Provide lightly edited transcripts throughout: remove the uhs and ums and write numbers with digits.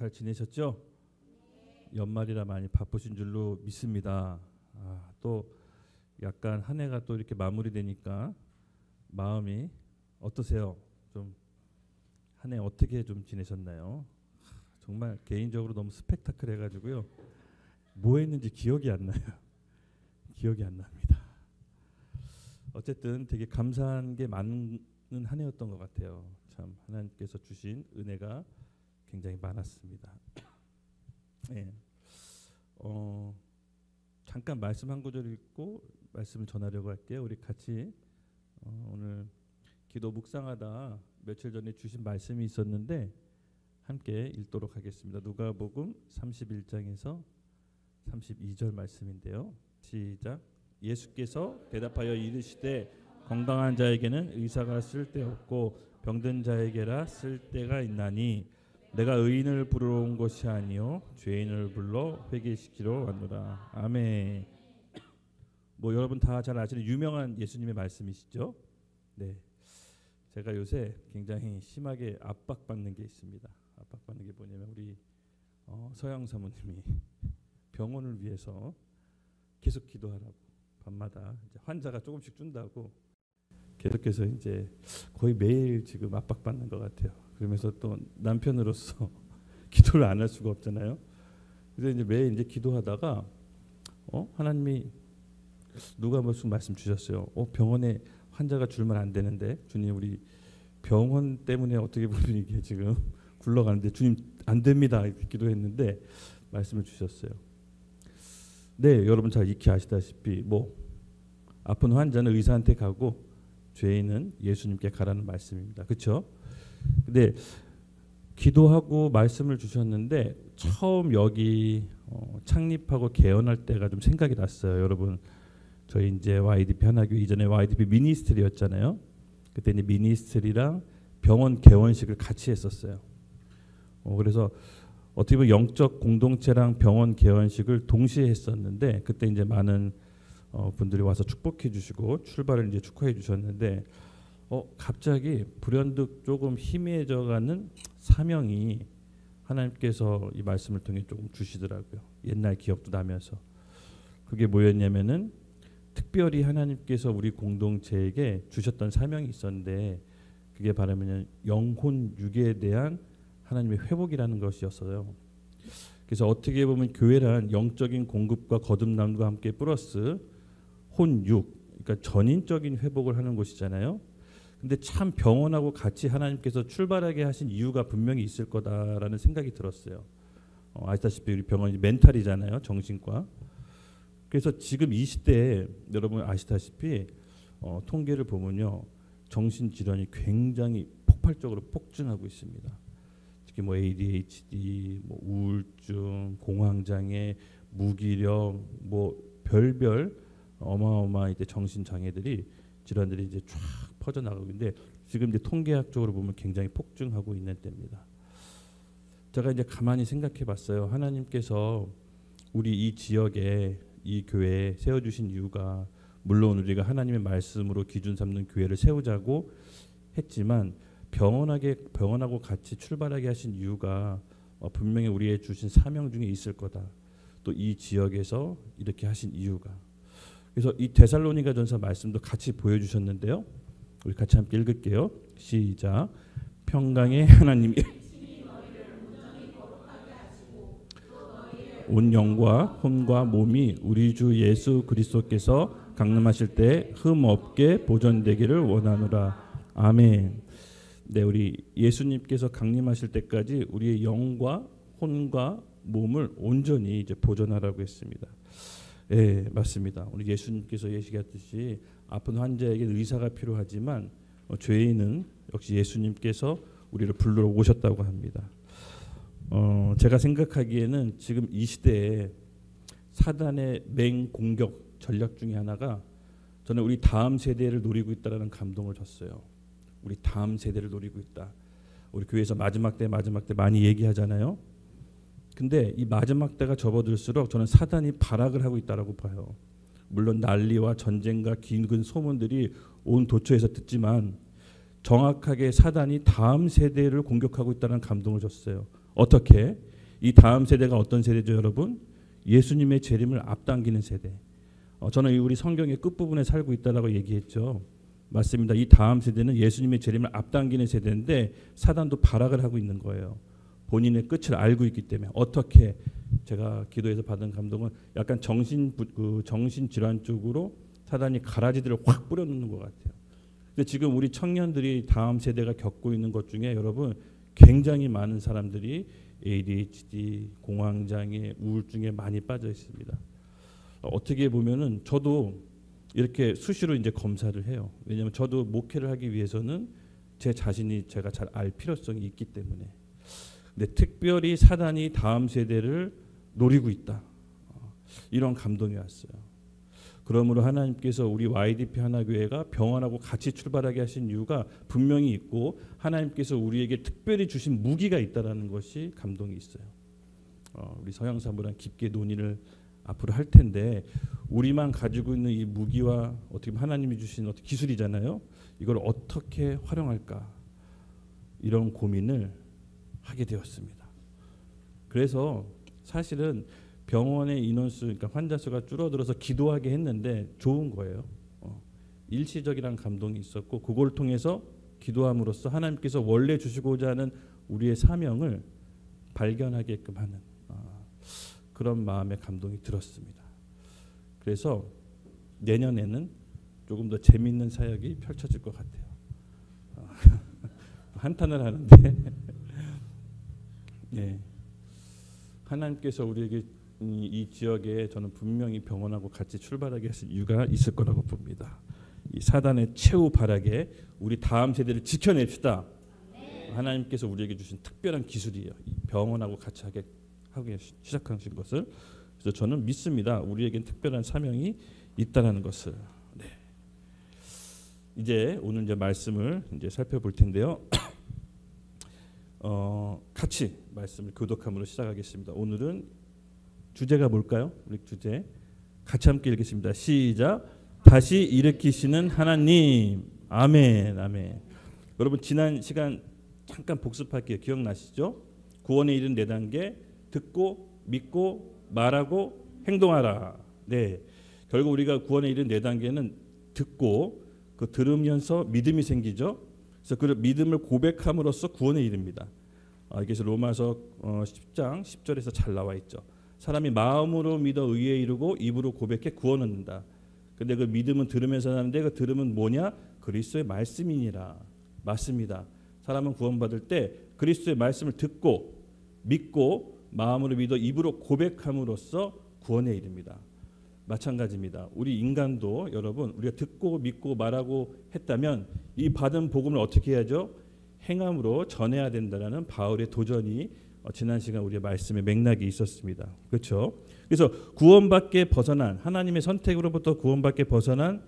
잘 지내셨죠? 연말이라 많이 바쁘신 줄로 믿습니다. 또 약간 한 해가 또 이렇게 마무리되니까 마음이 어떠세요? 좀 한 해 어떻게 좀 지내셨나요? 정말 개인적으로 너무 스펙타클해가지고요. 뭐 했는지 기억이 안 나요. 기억이 안 납니다. 어쨌든 되게 감사한 게 많은 한 해였던 것 같아요. 참 하나님께서 주신 은혜가 굉장히 많았습니다. 네. 잠깐 말씀 한 구절 읽고 말씀을 전하려고 할게요. 우리 같이 오늘 기도 묵상하다 며칠 전에 주신 말씀이 있었는데 함께 읽도록 하겠습니다. 누가복음 31장에서 32절 말씀인데요. 시작. 예수께서 대답하여 이르시되 건강한 자에게는 의사가 쓸데없고 병든 자에게라 쓸데가 있나니 내가 의인을 부르러 온 것이 아니요 죄인을 불러 회개시키러 왔노라. 아멘. 뭐 여러분 다 잘 아시는 유명한 예수님의 말씀이시죠? 네. 제가 요새 굉장히 심하게 압박받는 게 있습니다. 압박받는 게 뭐냐면 우리 서영 사모님이 병원을 위해서 계속 기도하라고 밤마다 이제 환자가 조금씩 준다고 계속해서 이제 거의 매일 지금 압박받는 것 같아요. 그러면서 또 남편으로서 기도를 안 할 수가 없잖아요. 그래서 이제 매일 이제 기도하다가 하나님이 누가 무슨 말씀 주셨어요. 병원에 환자가 줄면 안 되는데 주님 우리 병원 때문에 어떻게 보면 이게 지금 굴러가는데 주님 안 됩니다. 이렇게 기도했는데 말씀을 주셨어요. 네, 여러분 잘 익히 아시다시피 뭐 아픈 환자는 의사한테 가고 죄인은 예수님께 가라는 말씀입니다. 그렇죠? 근데 기도하고 말씀을 주셨는데 처음 여기 창립하고 개원할 때가 좀 생각이 났어요. 여러분 저희 이제 YDP 하나교회 이전에 YDP 미니스트리였잖아요. 그때 이제 미니스트리랑 병원 개원식을 같이 했었어요. 그래서 어떻게 보면 영적 공동체랑 병원 개원식을 동시에 했었는데 그때 이제 많은 분들이 와서 축복해 주시고 출발을 이제 축하해 주셨는데 갑자기 불현듯 조금 희미해져가는 사명이 하나님께서 이 말씀을 통해 조금 주시더라고요. 옛날 기억도 나면서 그게 뭐였냐면은 특별히 하나님께서 우리 공동체에게 주셨던 사명이 있었는데 그게 바라면 영혼 육에 대한 하나님의 회복이라는 것이었어요. 그래서 어떻게 보면 교회란 영적인 공급과 거듭남과 함께 플러스 혼육, 그러니까 전인적인 회복을 하는 곳이잖아요. 근데 참 병원하고 같이 하나님께서 출발하게 하신 이유가 분명히 있을 거다라는 생각이 들었어요. 아시다시피 우리 병원이 멘탈이잖아요, 정신과. 그래서 지금 이 시대에 여러분 아시다시피 통계를 보면요, 정신 질환이 굉장히 폭발적으로 폭증하고 있습니다. 특히 뭐 ADHD, 뭐 우울증, 공황장애, 무기력, 뭐 별별 어마어마한 이제 정신 장애들이 질환들이 이제 쫙 퍼져 나가고 있는데 지금 이제 통계학적으로 보면 굉장히 폭증하고 있는 때입니다. 제가 이제 가만히 생각해봤어요. 하나님께서 우리 이 지역에 이 교회에 세워주신 이유가 물론 우리가 하나님의 말씀으로 기준 삼는 교회를 세우자고 했지만 병원하고 같이 출발하게 하신 이유가 분명히 우리의 주신 사명 중에 있을 거다. 또 이 지역에서 이렇게 하신 이유가. 그래서 이 데살로니가전서 말씀도 같이 보여주셨는데요. 우리 같이 함께 읽을게요. 시작. 평강의 하나님이 온 영과 혼과 몸이 우리 주 예수 그리스도께서 강림하실 때 흠 없게 보존되기를 원하노라. 아멘. 네, 우리 예수님께서 강림하실 때까지 우리의 영과 혼과 몸을 온전히 이제 보존하라고 했습니다. 예, 맞습니다. 우리 예수님께서 얘기하듯이 아픈 환자에게 의사가 필요하지만 죄인은 역시 예수님께서 우리를 불러 오셨다고 합니다. 제가 생각하기에는 지금 이 시대에 사단의 맹공격 전략 중에 하나가 저는 우리 다음 세대를 노리고 있다라는 감동을 줬어요. 우리 다음 세대를 노리고 있다. 우리 교회에서 마지막 때 많이 얘기하잖아요. 근데 이 마지막 때가 접어들수록 저는 사단이 발악을 하고 있다라고 봐요. 물론 난리와 전쟁과 긴근 소문들이 온 도처에서 듣지만 정확하게 사단이 다음 세대를 공격하고 있다는 감동을 줬어요. 어떻게? 이 다음 세대가 어떤 세대죠, 여러분? 예수님의 재림을 앞당기는 세대. 저는 우리 성경의 끝부분에 살고 있다라고 얘기했죠. 맞습니다. 이 다음 세대는 예수님의 재림을 앞당기는 세대인데 사단도 발악을 하고 있는 거예요. 본인의 끝을 알고 있기 때문에. 어떻게, 제가 기도해서 받은 감동은 약간 정신질환 쪽으로 사단이 가라지들을 확 뿌려놓는 것 같아요. 근데 지금 우리 청년들이 다음 세대가 겪고 있는 것 중에 여러분 굉장히 많은 사람들이 ADHD, 공황장애, 우울증에 많이 빠져 있습니다. 어떻게 보면은 저도 이렇게 수시로 이제 검사를 해요. 왜냐하면 저도 목회를 하기 위해서는 제 자신이 제가 잘 알 필요성이 있기 때문에. 근데 특별히 사단이 다음 세대를 노리고 있다. 이런 감동이 왔어요. 그러므로 하나님께서 우리 YDP 하나교회가 병원하고 같이 출발하게 하신 이유가 분명히 있고 하나님께서 우리에게 특별히 주신 무기가 있다라는 것이 감동이 있어요. 우리 서영 사모랑 깊게 논의를 앞으로 할 텐데 우리만 가지고 있는 이 무기와 어떻게 보면 하나님이 주신 어떤 기술이잖아요. 이걸 어떻게 활용할까 이런 고민을 하게 되었습니다. 그래서 사실은 병원의 인원수, 그러니까 환자 수가 줄어들어서 기도하게 했는데 좋은 거예요. 일시적이란 감동이 있었고 그걸 통해서 기도함으로써 하나님께서 원래 주시고자 하는 우리의 사명을 발견하게끔 하는 그런 마음의 감동이 들었습니다. 그래서 내년에는 조금 더 재미있는 사역이 펼쳐질 것 같아요. 한탄을 하는데 네. 하나님께서 우리에게 이 지역에 저는 분명히 병원하고 같이 출발하게 하신 이유가 있을 거라고 봅니다. 이 사단의 최후 발악에 우리 다음 세대를 지켜냅시다. 하나님께서 우리에게 주신 특별한 기술이에요. 이 병원하고 같이 하게 시작하신 것을. 그래서 저는 믿습니다. 우리에겐 특별한 사명이 있다라는 것을. 네. 이제 오늘 이제 말씀을 이제 살펴볼 텐데요. 같이 말씀을 교독함으로 시작하겠습니다. 오늘은 주제가 뭘까요? 우리 주제 같이 함께 읽겠습니다. 시작. 다시 일으키시는 하나님. 아멘. 아멘. 여러분 지난 시간 잠깐 복습할게요. 기억나시죠? 구원에 이른 4단계. 듣고 믿고 말하고 행동하라. 네. 결국 우리가 구원에 이른 4단계는 듣고 그 들으면서 믿음이 생기죠. 그래서 그 믿음을 고백함으로써 구원에 이릅니다. 그래서 로마서 10장 10절에서 잘 나와 있죠. 사람이 마음으로 믿어 의에 이르고 입으로 고백해 구원 얻는다. 근데 그 믿음은 들으면서 나는데 그 들음은 뭐냐? 그리스도의 말씀이니라. 맞습니다. 사람은 구원받을 때 그리스도의 말씀을 듣고 믿고 마음으로 믿어 입으로 고백함으로써 구원에 이릅니다. 마찬가지입니다. 우리 인간도 여러분 우리가 듣고 믿고 말하고 했다면 이 받은 복음을 어떻게 해야죠? 행함으로 전해야 된다는 바울의 도전이 지난 시간 우리의 말씀의 맥락이 있었습니다. 그렇죠? 그래서 구원받게 벗어난 하나님의 선택으로부터 구원받게 벗어난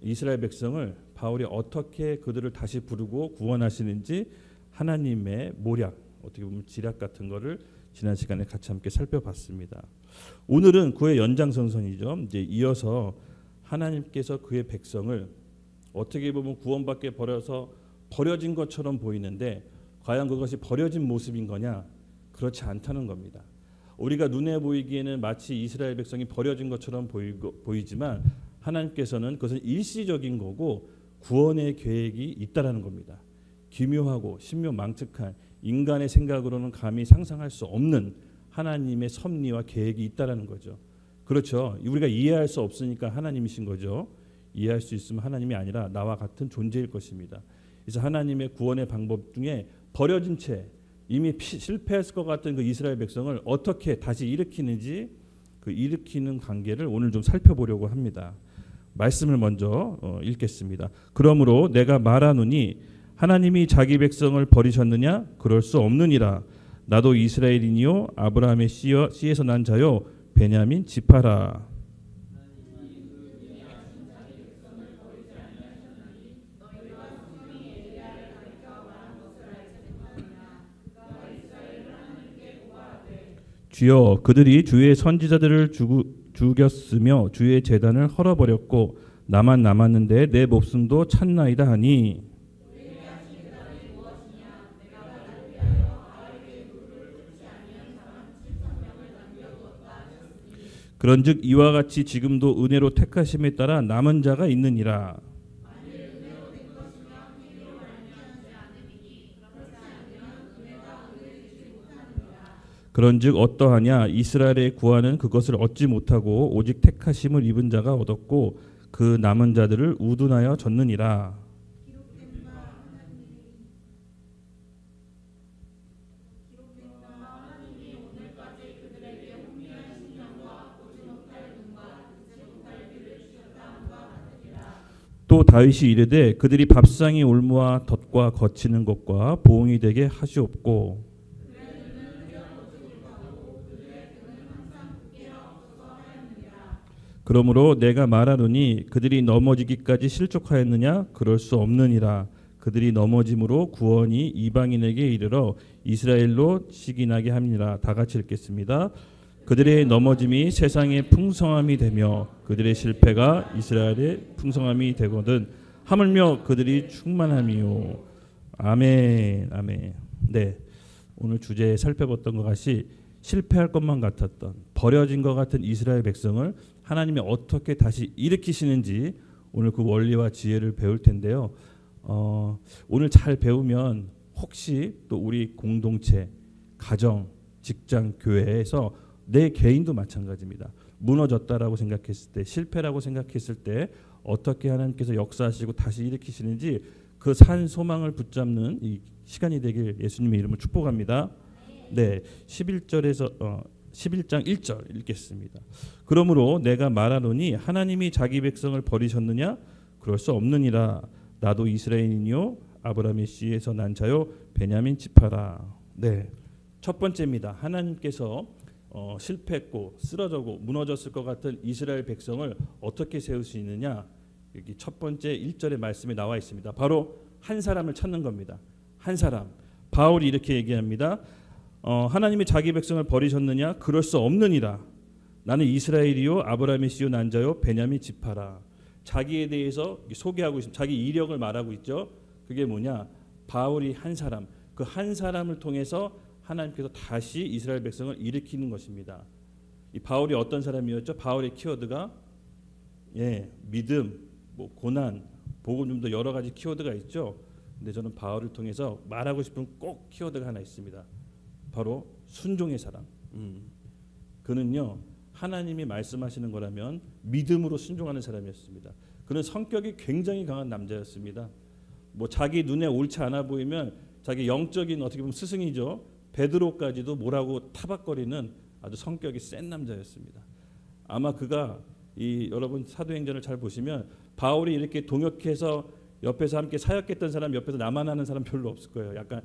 이스라엘 백성을 바울이 어떻게 그들을 다시 부르고 구원하시는지 하나님의 모략, 어떻게 보면 지략 같은 거를 지난 시간에 같이 함께 살펴봤습니다. 오늘은 그의 연장선선이죠. 이제 이어서 하나님께서 그의 백성을 어떻게 보면 구원받게 버려진 것처럼 보이는데 과연 그것이 버려진 모습인 거냐? 그렇지 않다는 겁니다. 우리가 눈에 보이기에는 마치 이스라엘 백성이 버려진 것처럼 보이지만 하나님께서는 그것은 일시적인 거고 구원의 계획이 있다라는 겁니다. 기묘하고 신묘망측한 인간의 생각으로는 감히 상상할 수 없는 하나님의 섭리와 계획이 있다라는 거죠. 그렇죠. 우리가 이해할 수 없으니까 하나님이신 거죠. 이해할 수 있으면 하나님이 아니라 나와 같은 존재일 것입니다. 그래서 하나님의 구원의 방법 중에 버려진 채 이미 실패했을 것 같은 그 이스라엘 백성을 어떻게 다시 일으키는지 그 일으키는 관계를 오늘 좀 살펴보려고 합니다. 말씀을 먼저 읽겠습니다. 그러므로 내가 말하노니 하나님이 자기 백성을 버리셨느냐? 그럴 수 없느니라. 나도 이스라엘이니요 아브라함의 씨에서 난 자요 베냐민 지파라. 주여 그들이 주의 선지자들을 죽였으며 주의 제단을 헐어버렸고 나만 남았는데 내 목숨도 찼나이다 하니 그런즉 이와 같이 지금도 은혜로 택하심에 따라 남은 자가 있느니라. 그런즉 어떠하냐 이스라엘의 구하는 그것을 얻지 못하고 오직 택하심을 입은 자가 얻었고 그 남은 자들을 우둔하여 졌느니라. 또 다윗이 이르되 그들이 밥상의 올무와 덫과 거치는 것과 보응이 되게 하시옵고 그러므로 내가 말하노니 그들이 넘어지기까지 실족하였느냐 그럴 수 없느니라. 그들이 넘어짐으로 구원이 이방인에게 이르러 이스라엘로 시기나게 함이라. 다 같이 읽겠습니다. 그들의 넘어짐이 세상의 풍성함이 되며 그들의 실패가 이스라엘의 풍성함이 되거든 하물며 그들이 충만함이요. 아멘. 아멘. 네, 오늘 주제에 살펴봤던 것 같이 실패할 것만 같았던 버려진 것 같은 이스라엘 백성을 하나님이 어떻게 다시 일으키시는지 오늘 그 원리와 지혜를 배울 텐데요. 오늘 잘 배우면 혹시 또 우리 공동체, 가정, 직장, 교회에서 내 개인도 마찬가지입니다. 무너졌다라고 생각했을 때, 실패라고 생각했을 때 어떻게 하나님께서 역사하시고 다시 일으키시는지 그 산 소망을 붙잡는 이 시간이 되길 예수님의 이름으로 축복합니다. 네, 11장 1절 읽겠습니다. 그러므로 내가 말하노니 하나님이 자기 백성을 버리셨느냐? 그럴 수 없느니라. 나도 이스라엘인이요 아브라함의 씨에서 난 자요 베냐민 지파라. 네, 첫 번째입니다. 하나님께서 실패했고 쓰러졌고 무너졌을 것 같은 이스라엘 백성을 어떻게 세울 수 있느냐? 여기 첫 번째 1절의 말씀에 나와 있습니다. 바로 한 사람을 찾는 겁니다. 한 사람. 바울이 이렇게 얘기합니다. 하나님이 자기 백성을 버리셨느냐? 그럴 수 없느니라. 나는 이스라엘이요 아브라함의 씨요 난 자요 베냐민 지파라. 자기에 대해서 소개하고 있습니다. 자기 이력을 말하고 있죠. 그게 뭐냐? 바울이 한 사람. 그 한 사람을 통해서 하나님께서 다시 이스라엘 백성을 일으키는 것입니다. 이 바울이 어떤 사람이었죠? 바울의 키워드가 믿음, 고난, 복음 좀 더 여러 가지 키워드가 있죠. 근데 저는 바울을 통해서 말하고 싶은 꼭 키워드가 하나 있습니다. 바로 순종의 사람. 그는요 하나님이 말씀하시는 거라면 믿음으로 순종하는 사람이었습니다. 그는 성격이 굉장히 강한 남자였습니다. 자기 눈에 옳지 않아 보이면 자기 영적인 어떻게 보면 스승이죠. 베드로까지도 뭐라고 타박거리는 아주 성격이 센 남자였습니다. 아마 그가 여러분 사도행전을 잘 보시면 바울이 이렇게 동역해서 옆에서 함께 사역했던 사람 옆에서 나만 하는 사람 별로 없을 거예요. 약간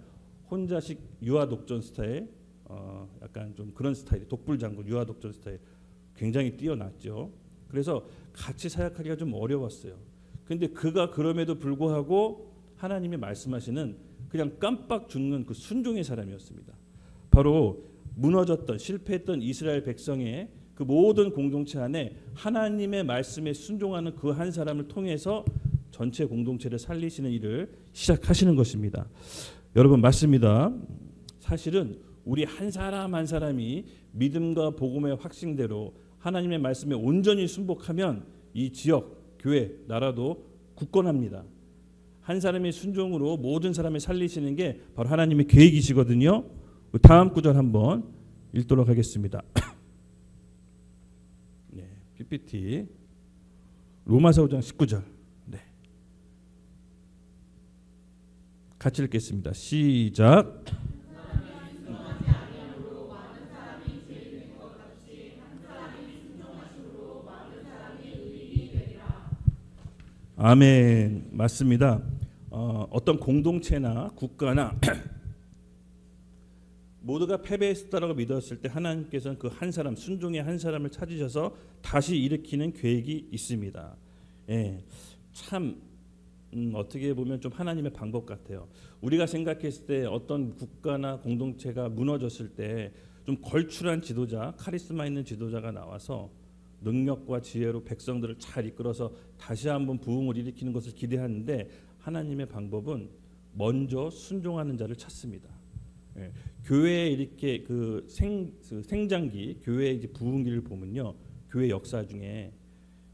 혼자식 유아독존 스타일, 약간 좀 그런 스타일, 독불장군 유아독존 스타일 굉장히 뛰어났죠. 그래서 같이 사역하기가 좀 어려웠어요. 근데 그가 그럼에도 불구하고 하나님이 말씀하시는 그냥 깜빡 죽는 그 순종의 사람이었습니다. 바로 무너졌던 실패했던 이스라엘 백성의 그 모든 공동체 안에 하나님의 말씀에 순종하는 그 한 사람을 통해서 전체 공동체를 살리시는 일을 시작하시는 것입니다. 여러분 맞습니다. 사실은 우리 한 사람 한 사람이 믿음과 복음의 확신대로 하나님의 말씀에 온전히 순복하면 이 지역, 교회, 나라도 굳건합니다. 한 사람의 순종으로 모든 사람을 살리시는 게 바로 하나님의 계획이시거든요. 다음 구절 한번 읽도록 하겠습니다. 네, PPT 로마서 5장 19절. 네, 같이 읽겠습니다. 시작. 아멘. 맞습니다. 어떤 공동체나 국가나 모두가 패배했다라고 믿었을 때 하나님께서는 그 한 사람, 순종의 한 사람을 찾으셔서 다시 일으키는 계획이 있습니다. 참 어떻게 보면 좀 하나님의 방법 같아요. 우리가 생각했을 때 어떤 국가나 공동체가 무너졌을 때 좀 걸출한 지도자, 카리스마 있는 지도자가 나와서 능력과 지혜로 백성들을 잘 이끌어서 다시 한번 부흥을 일으키는 것을 기대하는데 하나님의 방법은 먼저 순종하는 자를 찾습니다. 교회에 이렇게 그 생장기, 교회의 이제 부흥기를 보면요, 교회 역사 중에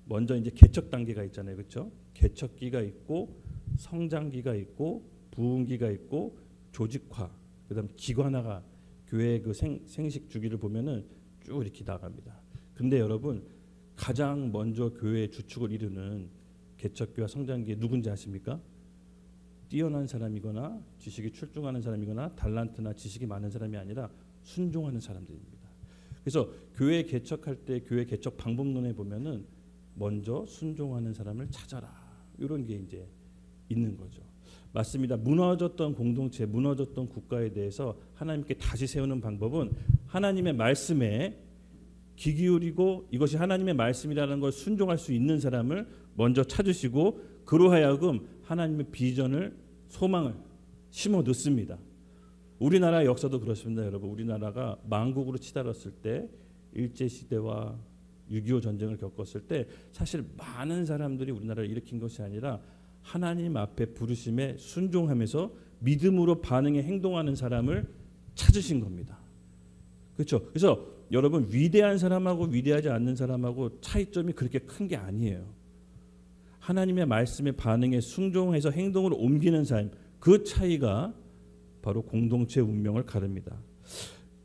먼저 이제 개척 단계가 있잖아요, 그렇죠? 개척기가 있고 성장기가 있고 부흥기가 있고 조직화, 그다음 기관화가 교회의 그 생식 주기를 보면은 쭉 이렇게 나갑니다. 근데 여러분 가장 먼저 교회의 주축을 이루는 개척기와 성장기에 누군지 아십니까? 뛰어난 사람이거나 지식이 출중하는 사람이거나 달란트나 지식이 많은 사람이 아니라 순종하는 사람들입니다. 그래서 교회 개척할 때 교회 개척 방법론에 보면은 먼저 순종하는 사람을 찾아라, 이런 게 이제 있는 거죠. 맞습니다. 무너졌던 공동체, 무너졌던 국가에 대해서 하나님께 다시 세우는 방법은 하나님의 말씀에 귀 기울이고 이것이 하나님의 말씀이라는 걸 순종할 수 있는 사람을 먼저 찾으시고 그로 하여금 하나님의 비전을, 소망을 심어 넣습니다. 우리나라 역사도 그렇습니다, 여러분. 우리나라가 망국으로 치달았을 때, 일제시대와 6.25 전쟁을 겪었을 때 사실 많은 사람들이 우리나라를 일으킨 것이 아니라 하나님 앞에 부르심에 순종하면서 믿음으로 반응해 행동하는 사람을 찾으신 겁니다. 그렇죠? 그래서 여러분 위대한 사람하고 위대하지 않는 사람하고 차이점이 그렇게 큰 게 아니에요. 하나님의 말씀에 반응해 순종해서 행동으로 옮기는 삶, 그 차이가 바로 공동체 운명을 가릅니다.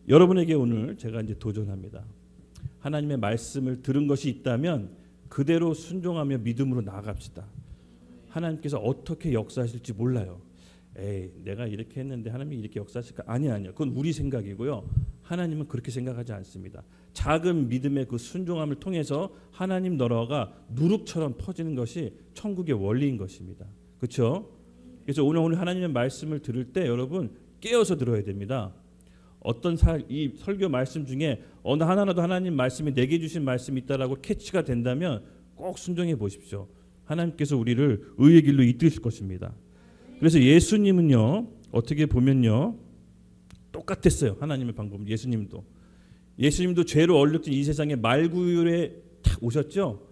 여러분에게 오늘 제가 이제 도전합니다. 하나님의 말씀을 들은 것이 있다면 그대로 순종하며 믿음으로 나아갑시다. 하나님께서 어떻게 역사하실지 몰라요. 에이, 내가 이렇게 했는데 하나님이 이렇게 역사하실까? 아니요. 그건 우리 생각이고요. 하나님은 그렇게 생각하지 않습니다. 작은 믿음의 그 순종함을 통해서 하나님 나라가 누룩처럼 퍼지는 것이 천국의 원리인 것입니다. 그렇죠? 그래서 오늘 하나님의 말씀을 들을 때 여러분 깨어서 들어야 됩니다. 어떤 이 설교 말씀 중에 어느 하나라도 하나님 말씀이 내게 주신 말씀이 있다라고 캐치가 된다면 꼭 순종해 보십시오. 하나님께서 우리를 의의 길로 이끄실 것입니다. 그래서 예수님은요, 어떻게 보면요, 똑같았어요. 하나님의 방법은. 예수님도 죄로 얼룩진 이 세상에 말구유에 탁 오셨죠.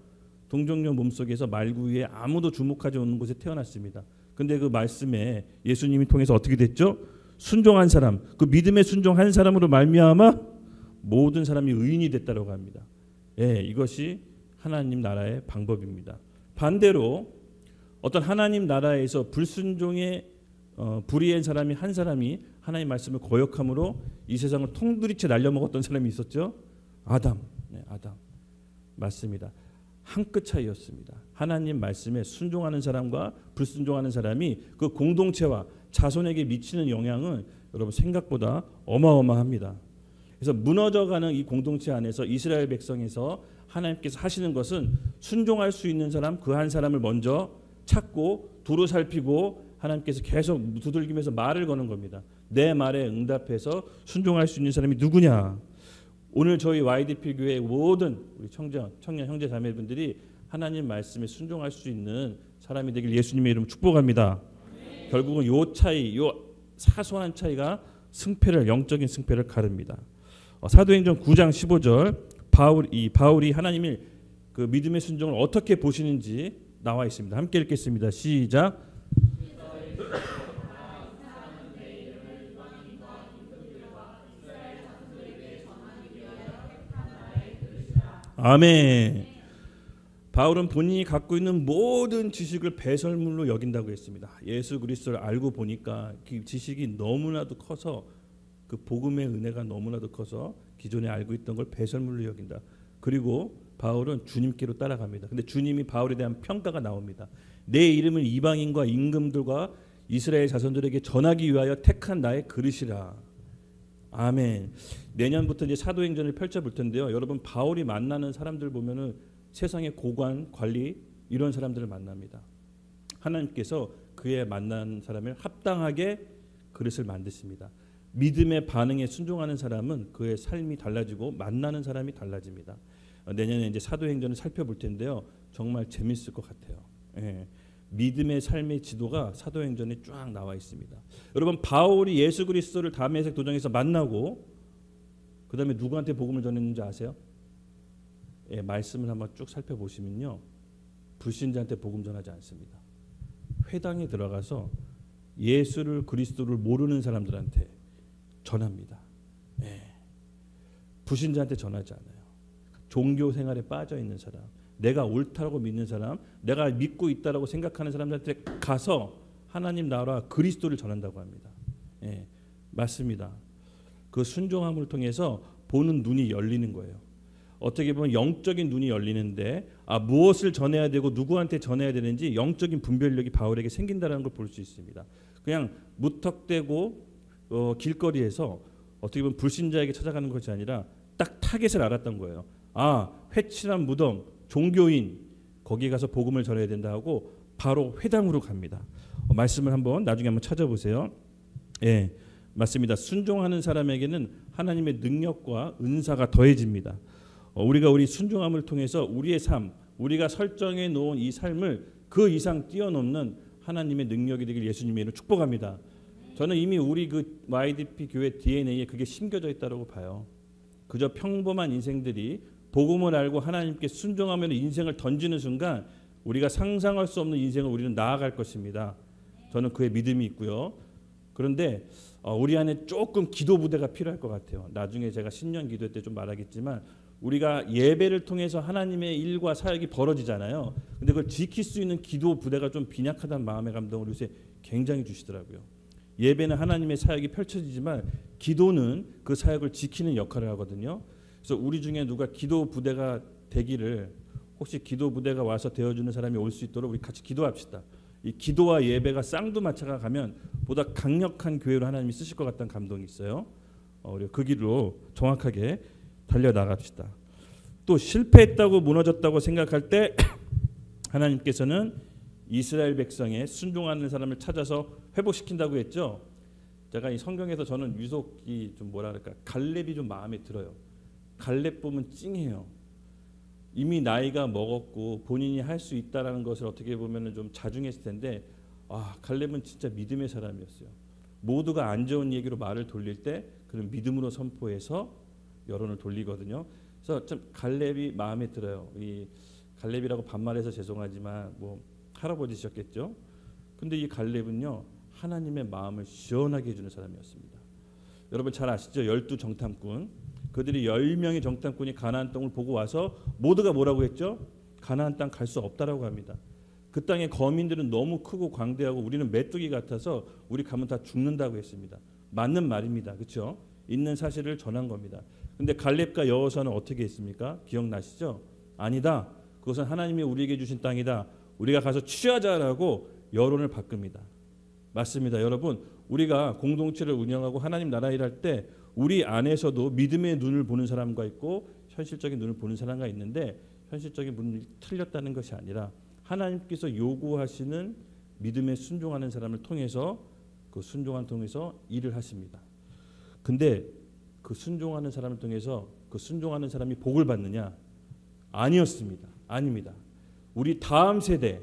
동정녀 몸속에서 말구유에 아무도 주목하지 않는 곳에 태어났습니다. 근데 그 말씀에 예수님이 통해서 어떻게 됐죠? 순종한 사람, 그 믿음에 순종한 사람으로 말미암아 모든 사람이 의인이 됐다고 합니다. 예, 이것이 하나님 나라의 방법입니다. 반대로 어떤 하나님 나라에서 불순종에 불의한 사람이 한 사람이 하나님 말씀을 거역함으로 이 세상을 통두리째 날려먹었던 사람이 있었죠. 아담. 네, 아담. 맞습니다. 한 끗 차이였습니다. 하나님 말씀에 순종하는 사람과 불순종하는 사람이 그 공동체와 자손에게 미치는 영향은 여러분 생각보다 어마어마합니다. 그래서 무너져가는 이 공동체 안에서 이스라엘 백성에서 하나님께서 하시는 것은 순종할 수 있는 사람, 그 한 사람을 먼저 찾고 두루 살피고 하나님께서 계속 두들기면서 말을 거는 겁니다. 내 말에 응답해서 순종할 수 있는 사람이 누구냐? 오늘 저희 YDP 교회의 모든 우리 청년 형제 자매분들이 하나님 말씀에 순종할 수 있는 사람이 되길 예수님의 이름으로 축복합니다. 네. 결국은 요 차이, 요 사소한 차이가 영적인 승패를 가릅니다. 사도행전 9장 15절 바울이 하나님의 그 믿음의 순종을 어떻게 보시는지 나와 있습니다. 함께 읽겠습니다. 시작. 아멘. 바울은 본인이 갖고 있는 모든 지식을 배설물로 여긴다고 했습니다. 예수 그리스도를 알고 보니까 그 지식이 너무나도 커서 그 복음의 은혜가 너무나도 커서 기존에 알고 있던 걸 배설물로 여긴다. 그리고 바울은 주님께로 따라갑니다. 근데 주님이 바울에 대한 평가가 나옵니다. 내 이름을 이방인과 임금들과 이스라엘 자손들에게 전하기 위하여 택한 나의 그릇이라. 아멘. 내년부터 이제 사도행전을 펼쳐볼 텐데요. 여러분 바울이 만나는 사람들 보면은 세상의 고관, 관리 이런 사람들을 만납니다. 하나님께서 그의 만난 사람을 합당하게 그릇을 만드십니다. 믿음의 반응에 순종하는 사람은 그의 삶이 달라지고 만나는 사람이 달라집니다. 내년에 이제 사도행전을 살펴볼 텐데요. 정말 재밌을 것 같아요. 예. 믿음의 삶의 지도가 사도행전에 쫙 나와 있습니다. 여러분 바울이 예수 그리스도를 다메섹 도장에서 만나고 그 다음에 누구한테 복음을 전했는지 아세요? 예, 말씀을 한번 쭉 살펴보시면요. 불신자한테 복음 전하지 않습니다. 회당에 들어가서 예수를 그리스도를 모르는 사람들한테 전합니다. 예. 불신자한테 전하지 않아요. 종교 생활에 빠져 있는 사람, 내가 옳다고 믿는 사람, 내가 믿고 있다라고 생각하는 사람들한테 가서 하나님 나라 그리스도를 전한다고 합니다. 예, 맞습니다. 그 순종함을 통해서 보는 눈이 열리는 거예요. 어떻게 보면 영적인 눈이 열리는데 무엇을 전해야 되고 누구한테 전해야 되는지 영적인 분별력이 바울에게 생긴다는 걸 볼 수 있습니다. 그냥 무턱대고 길거리에서 어떻게 보면 불신자에게 찾아가는 것이 아니라 딱 타겟을 알았던 거예요. 회칠한 무덤, 종교인, 거기 가서 복음을 전해야 된다 하고 바로 회당으로 갑니다. 말씀을 나중에 한번 찾아보세요. 예, 맞습니다. 순종하는 사람에게는 하나님의 능력과 은사가 더해집니다. 우리가 우리 순종함을 통해서 우리의 삶, 우리가 설정해 놓은 이 삶을 그 이상 뛰어넘는 하나님의 능력이 되길 예수님의 이름으로 축복합니다. 저는 이미 우리 그 YDP 교회 DNA에 그게 심겨져 있다고 봐요. 그저 평범한 인생들이 복음을 알고 하나님께 순종하면 인생을 던지는 순간 우리가 상상할 수 없는 인생을 우리는 나아갈 것입니다. 저는 그의 믿음이 있고요. 그런데 우리 안에 조금 기도 부대가 필요할 것 같아요. 나중에 제가 신년 기도 때 좀 말하겠지만 우리가 예배를 통해서 하나님의 일과 사역이 벌어지잖아요. 근데 그걸 지킬 수 있는 기도 부대가 좀 빈약하다는 마음의 감동을 요새 굉장히 주시더라고요. 예배는 하나님의 사역이 펼쳐지지만 기도는 그 사역을 지키는 역할을 하거든요. 그래서 우리 중에 누가 기도 부대가 되기를, 혹시 기도 부대가 와서 되어주는 사람이 올 수 있도록 우리 같이 기도합시다. 이 기도와 예배가 쌍두마차가 가면 보다 강력한 교회로 하나님이 쓰실 것 같다는 감동이 있어요. 우리가 그 길로 정확하게 달려나갑시다. 또 실패했다고 무너졌다고 생각할 때 하나님께서는 이스라엘 백성의 순종하는 사람을 찾아서 회복시킨다고 했죠. 제가 이 성경에서 저는 유독 좀 갈렙이 좀 마음에 들어요. 갈렙 보면 찡해요. 이미 나이가 먹었고 본인이 할 수 있다라는 것을 어떻게 보면 좀 자중했을 텐데 갈렙은 진짜 믿음의 사람이었어요. 모두가 안 좋은 얘기로 말을 돌릴 때 그런 믿음으로 선포해서 여론을 돌리거든요. 그래서 좀 갈렙이 마음에 들어요. 이 갈렙이라고 반말해서 죄송하지만 할아버지셨겠죠. 근데 이 갈렙은요 하나님의 마음을 시원하게 해주는 사람이었습니다. 여러분 잘 아시죠? 12정탐꾼. 그들이 10명의 정탐꾼이 가나안 땅을 보고 와서 모두가 뭐라고 했죠? 가나안 땅 갈 수 없다라고 합니다. 그 땅의 거민들은 너무 크고 광대하고 우리는 메뚜기 같아서 우리 가면 다 죽는다고 했습니다. 맞는 말입니다. 그렇죠? 있는 사실을 전한 겁니다. 근데 갈렙과 여호수아는 어떻게 했습니까? 기억나시죠? 아니다. 그것은 하나님이 우리에게 주신 땅이다. 우리가 가서 취하자라고 여론을 바꿉니다. 맞습니다. 여러분, 우리가 공동체를 운영하고 하나님 나라 일할 때 우리 안에서도 믿음의 눈을 보는 사람과 있고 현실적인 눈을 보는 사람과 있는데, 현실적인 눈이 틀렸다는 것이 아니라 하나님께서 요구하시는 믿음에 순종하는 사람을 통해서 그 순종을 통해서 일을 하십니다. 근데 그 순종하는 사람을 통해서 그 순종하는 사람이 복을 받느냐? 아니었습니다. 아닙니다. 우리 다음 세대,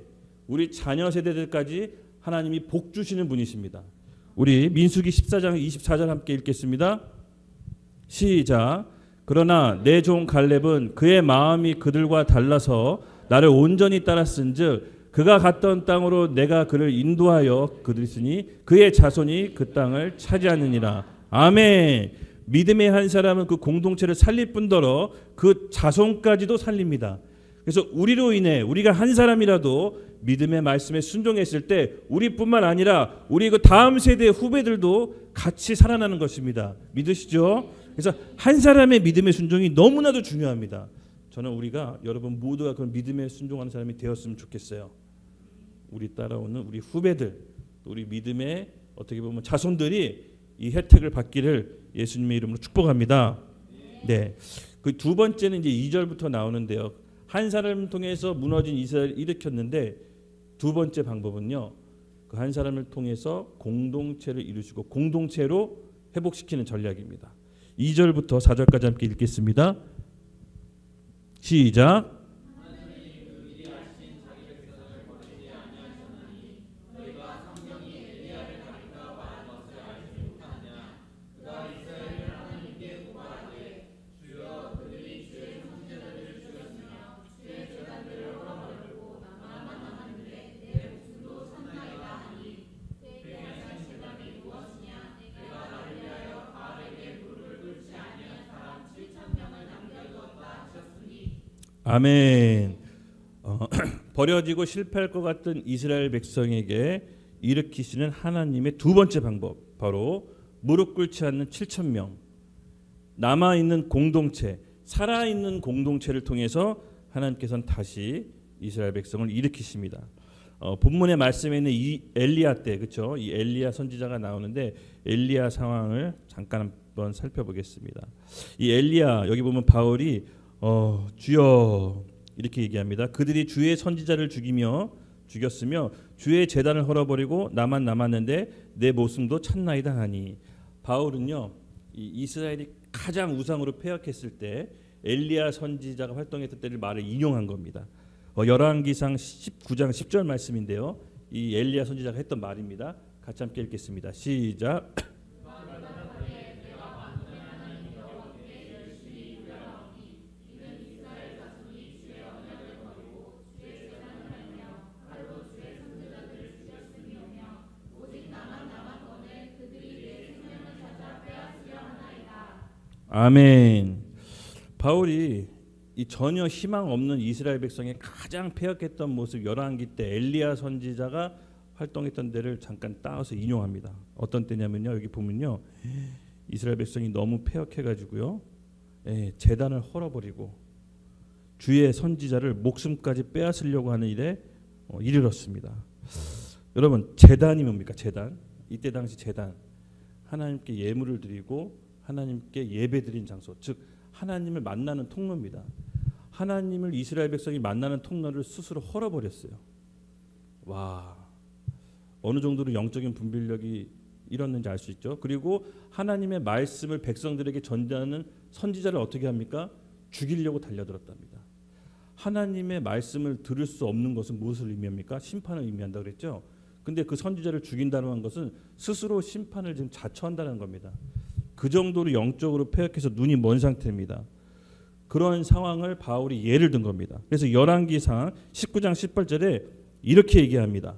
우리 자녀 세대들까지 하나님이 복 주시는 분이십니다. 우리 민수기 14장 24절 함께 읽겠습니다. 시작. 그러나 내 종 갈렙은 그의 마음이 그들과 달라서 나를 온전히 따랐은즉 그가 갔던 땅으로 내가 그를 인도하여 그들이으니 그의 자손이 그 땅을 차지하느니라. 아멘. 믿음의 한 사람은 그 공동체를 살릴 뿐더러 그 자손까지도 살립니다. 그래서 우리로 인해 우리가 한 사람이라도 믿음의 말씀에 순종했을 때 우리뿐만 아니라 우리 그 다음 세대의 후배들도 같이 살아나는 것입니다. 믿으시죠? 그래서 한 사람의 믿음의 순종이 너무나도 중요합니다. 저는 우리가 여러분 모두가 그런 믿음에 순종하는 사람이 되었으면 좋겠어요. 우리 따라오는 우리 후배들, 우리 믿음의 어떻게 보면 자손들이 이 혜택을 받기를 예수님의 이름으로 축복합니다. 네, 그 두 번째는 이제 2절부터 나오는데요. 한 사람을 통해서 무너진 이스라엘을 일으켰는데 두 번째 방법은요, 그 한 사람을 통해서 공동체를 이루시고 공동체로 회복시키는 전략입니다. 2절부터 4절까지 함께 읽겠습니다. 시작. 아멘. 버려지고 실패할 것 같은 이스라엘 백성에게 일으키시는 하나님의 두 번째 방법, 바로 무릎 꿇지 않는 7천 명, 남아있는 공동체, 살아있는 공동체를 통해서 하나님께서는 다시 이스라엘 백성을 일으키십니다. 본문의 말씀에 있는 이 엘리야 때, 그렇죠? 이 엘리야 선지자가 나오는데 엘리야 상황을 잠깐 한번 살펴보겠습니다. 이 엘리야, 여기 보면 바울이 주여 이렇게 얘기합니다. 그들이 주의 선지자를 죽였으며 주의 제단을 헐어버리고 나만 남았는데 내 목숨도 찼나이다 하니, 바울은요, 이 이스라엘이 가장 우상으로 패역했을 때 엘리야 선지자가 활동했던 때를 말을 인용한 겁니다. 열왕기상 19장 10절 말씀인데요, 이 엘리야 선지자가 했던 말입니다. 같이 함께 읽겠습니다. 시작. 아멘. 바울이 이 전혀 희망 없는 이스라엘 백성의 가장 패역했던 모습, 열왕기 때 엘리야 선지자가 활동했던 때를 잠깐 따와서 인용합니다. 어떤 때냐면요, 여기 보면요, 이스라엘 백성이 너무 패역해가지고요, 제단을 헐어버리고 주의 선지자를 목숨까지 빼앗으려고 하는 일에 이르렀습니다. 여러분, 제단이 뭡니까? 제단. 이때 당시 제단, 하나님께 예물을 드리고 하나님께 예배드린 장소, 즉 하나님을 만나는 통로입니다. 하나님을 이스라엘 백성이 만나는 통로를 스스로 헐어버렸어요. 와, 어느 정도로 영적인 분별력이 이뤘는지 알 수 있죠. 그리고 하나님의 말씀을 백성들에게 전달하는 선지자를 어떻게 합니까? 죽이려고 달려들었답니다. 하나님의 말씀을 들을 수 없는 것은 무엇을 의미합니까? 심판을 의미한다 그랬죠. 근데 그 선지자를 죽인다는 것은 스스로 심판을 지금 자처한다는 겁니다. 그 정도로 영적으로 패역해서 눈이 먼 상태입니다. 그런 상황을 바울이 예를 든 겁니다. 그래서 열왕기상 19장 18절에 이렇게 얘기합니다.